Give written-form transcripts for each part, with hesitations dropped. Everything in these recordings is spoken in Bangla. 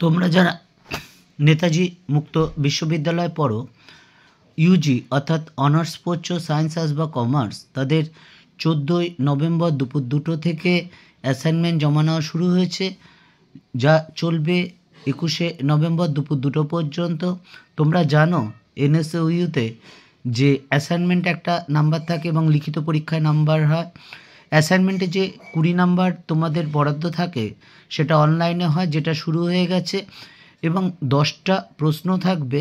তোমরা যারা নেতাজি মুক্ত বিশ্ববিদ্যালয়ে পড়ো, ইউজি অর্থাৎ অনার্স পড়ছো সায়েন্স, আর্টস বা কমার্স, তাদের 14ই নভেম্বর দুপুর 2টো থেকে অ্যাসাইনমেন্ট জমা নেওয়া শুরু হয়েছে, যা চলবে 21শে নভেম্বর দুপুর 2টো পর্যন্ত। তোমরা জানো এনএসইউতে যে অ্যাসাইনমেন্টে একটা নাম্বার থাকে এবং লিখিত পরীক্ষায় নাম্বার হয়। অ্যাসাইনমেন্টে যে 20 নাম্বার তোমাদের বরাদ্দ থাকে সেটা অনলাইনে হয়, যেটা শুরু হয়ে গেছে, এবং 10টা প্রশ্ন থাকবে।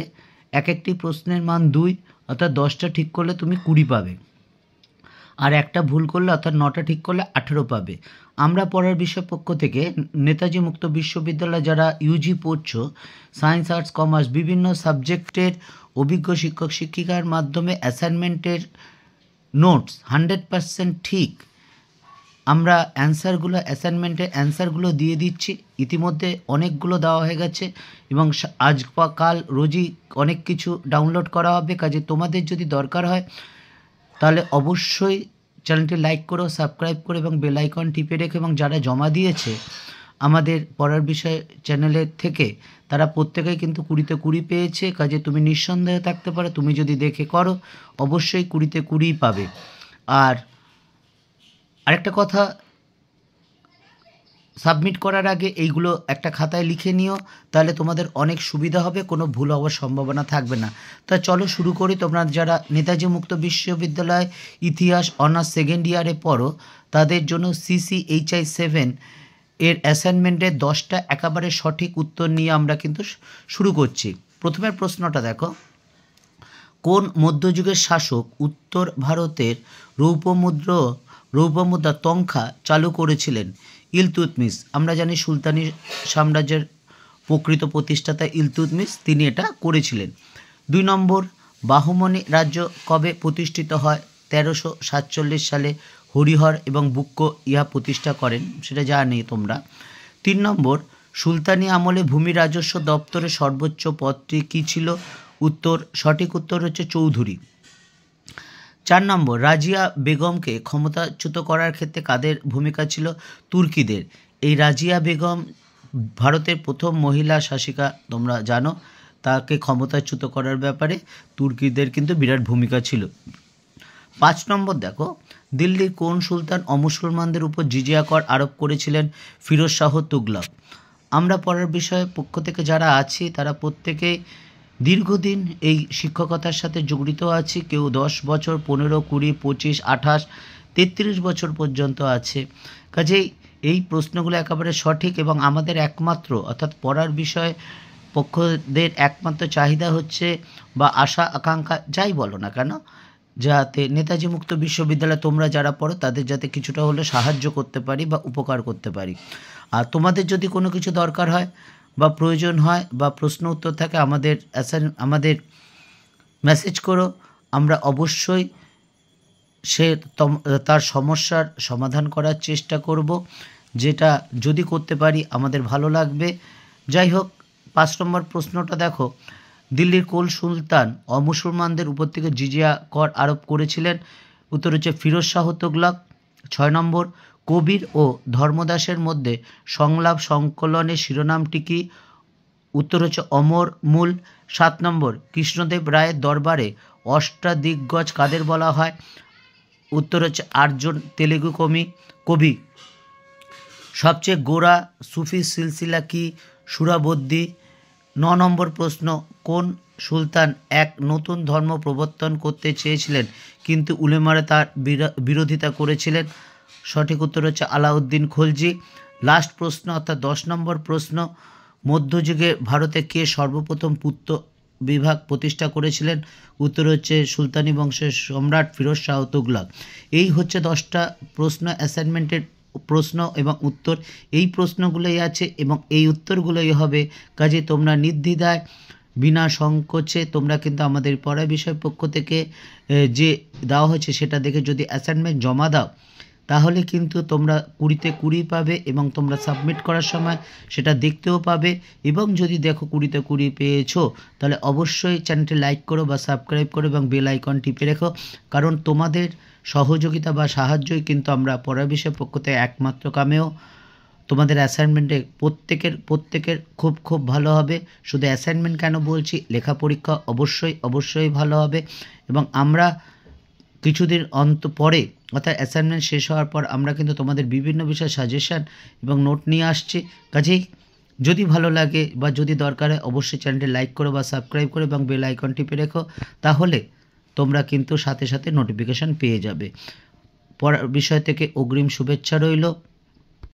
এক একটি প্রশ্নের মান 2, অর্থাৎ 10টা ঠিক করলে তুমি 20 পাবে, আর একটা ভুল করলে অর্থাৎ 9টা ঠিক করলে 18 পাবে। আমরা পড়ার বিষয় পক্ষ থেকে নেতাজি মুক্ত বিশ্ববিদ্যালয় যারা ইউজি পড়ছো, সায়েন্স, আর্টস, কমার্স বিভিন্ন সাবজেক্টের অভিজ্ঞ শিক্ষক শিক্ষিকার মাধ্যমে অ্যাসাইনমেন্টের নোটস 100% ঠিক আমরা অ্যাসাইনমেন্টের অ্যান্সারগুলো দিয়ে দিচ্ছি। ইতিমধ্যে অনেকগুলো দেওয়া হয়ে গেছে এবং আজ বা কাল রোজই অনেক কিছু ডাউনলোড করা হবে। কাজে তোমাদের যদি দরকার হয় তাহলে অবশ্যই চ্যানেলটি লাইক করো, সাবস্ক্রাইব করো এবং বেল আইকন টিপে রেখো। এবং যারা জমা দিয়েছে আমাদের পড়ার বিষয় চ্যানেলের থেকে, তারা প্রত্যেকেই কিন্তু 20তে 20 পেয়েছে। কাজে তুমি নিঃসন্দেহে থাকতে পারো, তুমি যদি দেখে করো অবশ্যই 20তে 20 পাবে। আর আরেকটা কথা, সাবমিট করার আগে এইগুলো একটা খাতায় লিখে নিও, তাহলে তোমাদের অনেক সুবিধা হবে, কোনো ভুল হওয়ার সম্ভাবনা থাকবে না। তা চলো শুরু করি। তোমরা যারা নেতাজি মুক্ত বিশ্ববিদ্যালয় ইতিহাস অনার্স সেকেন্ড ইয়ারে পড়ো, তাদের জন্য CCHI 7 এর অ্যাসাইনমেন্টের 10টা একেবারে সঠিক উত্তর নিয়ে আমরা কিন্তু শুরু করছি। প্রথমের প্রশ্নটা দেখো, কোন মধ্যযুগের শাসক উত্তর ভারতের রৌপ্যমুদ্রা তংখা চালু করেছিলেন? ইলতুৎমিশ। আমরা জানি সুলতানি সাম্রাজ্যের প্রকৃত প্রতিষ্ঠাতা ইলতুৎমিশ, তিনি এটা করেছিলেন। 2 নম্বর, বাহুমনি রাজ্য কবে প্রতিষ্ঠিত হয়? 1347 সালে হরিহর এবং বুক্ক ইহা প্রতিষ্ঠা করেন, সেটা জানি তোমরা। 3 নম্বর, সুলতানি আমলে ভূমি রাজস্ব দপ্তরের সর্বোচ্চ পদটি কী ছিল? সঠিক উত্তর হচ্ছে চৌধুরী। 4 নম্বর, রাজিয়া বেগমকে ক্ষমতাচ্যুত করার ক্ষেত্রে কাদের ভূমিকা ছিল? তুর্কিদের। এই রাজিয়া বেগম ভারতের প্রথম মহিলা শাসিকা, তোমরা জানো। তাকে ক্ষমতাচ্যুত করার ব্যাপারে তুর্কিদের কিন্তু বিরাট ভূমিকা ছিল। 5 নম্বর দেখো, দিল্লির কোন সুলতান অমুসলমানদের উপর জিজিয়া কর আরোপ করেছিলেন? ফিরোজ শাহ তুগলক। আমরা পড়ার বিষয়ে পক্ষ থেকে যারা আছি তারা প্রত্যেকেই দীর্ঘদিন এই শিক্ষকতার সাথে জড়িত আছি। কেউ 10 বছর, 15, 20, 25, 28, 33 বছর পর্যন্ত আছে। কাজেই এই প্রশ্নগুলো একেবারে সঠিক এবং আমাদের একমাত্র, অর্থাৎ পড়ার বিষয় পক্ষদের একমাত্র চাহিদা হচ্ছে বা আশা আকাঙ্ক্ষা যাই বলো না কেন, যাতে নেতাজি মুক্ত বিশ্ববিদ্যালয়ে তোমরা যারা পড়ো তাদের যাতে কিছুটা হলে সাহায্য করতে পারি বা উপকার করতে পারি। আর তোমাদের যদি কোনো কিছু দরকার হয় বা প্রয়োজন হয় বা প্রশ্ন উত্তর থাকে, আমাদের মেসেজ করো। আমরা অবশ্যই তার সমস্যার সমাধান করার চেষ্টা করব, যেটা যদি করতে পারি আমাদের ভালো লাগবে। যাই হোক, 5 নম্বর প্রশ্নটা দেখো, দিল্লির কোন সুলতান অমুসলমানদের উপর থেকে জিজিয়া কর আরোপ করেছিলেন? উত্তর হচ্ছে ফিরোজ শাহ তুগলক। 6 নম্বর, কবির ও ধর্মদাসের মধ্যে সংলাপ সংকলনের শিরোনামটি কি? উত্তর হচ্ছে অমর মূল। 7 নম্বর, কৃষ্ণদেব রায়ের দরবারে অষ্টাদিগ্গজ কাদের বলা হয়? উত্তর হচ্ছে 8 জন তেলেগু কবি। সবচেয়ে গোড়া সুফি সিলসিলা কি? সুরাবর্দী। 9 নম্বর প্রশ্ন, কোন সুলতান এক নতুন ধর্ম প্রবর্তন করতে চেয়েছিলেন কিন্তু উলেমারা তার বিরোধিতা করেছিলেন? সঠিক উত্তর হচ্ছে আলাউদ্দিন খলজি। লাস্ট প্রশ্ন অর্থাৎ 10 নম্বর প্রশ্ন, মধ্যযুগে ভারতে কে সর্বপ্রথম পূর্ত বিভাগ প্রতিষ্ঠা করেছিলেন? উত্তর হচ্ছে সুলতানি বংশের সম্রাট ফিরোজ শাহ তুগলক। এই হচ্ছে 10টা প্রশ্ন, অ্যাসাইনমেন্টের প্রশ্ন এবং উত্তর। এই প্রশ্নগুলোই আছে এবং এই উত্তরগুলোই হবে। কাজে তোমরা নির্দ্বিধায় বিনা সংকোচে তোমরা কিন্তু আমাদের পড়া বিষয় পক্ষ থেকে যে দেওয়া হয়েছে সেটা দেখে যদি অ্যাসাইনমেন্ট জমা দাও, তাহলে কিন্তু তোমরা 20তে 20 পাবে এবং তোমরা সাবমিট করার সময় সেটা দেখতেও পাবে। এবং যদি দেখো 20তে 20 পেয়েছো, তাহলে অবশ্যই চ্যানেলটি লাইক করো বা সাবস্ক্রাইব করো এবং বেল আইকন টিপে রেখো, কারণ তোমাদের সহযোগিতা বা সাহায্যই কিন্তু আমরা পড়ার বিষয় পক্ষ থেকে একমাত্র কামেও তোমাদের অ্যাসাইনমেন্টে প্রত্যেকের খুব ভালো হবে। শুধু অ্যাসাইনমেন্ট কেন বলছি, লেখা পরীক্ষা অবশ্যই ভালো হবে। এবং আমরা কিছুদিন পরে অর্থাৎ অ্যাসাইনমেন্ট শেষ হওয়ার পর আমরা কিন্তু তোমাদের বিভিন্ন বিষয় সাজেশান এবং নোট নিয়ে আসছি। কাজেই যদি ভালো লাগে বা যদি দরকার হয় অবশ্যই চ্যানেলটি লাইক করো বা সাবস্ক্রাইব করো এবং বেল আইকন টিপে রেখো, তাহলে তোমরা কিন্তু সাথে সাথে নোটিফিকেশান পেয়ে যাবে। পড়ার বিষয় থেকে অগ্রিম শুভেচ্ছা রইল।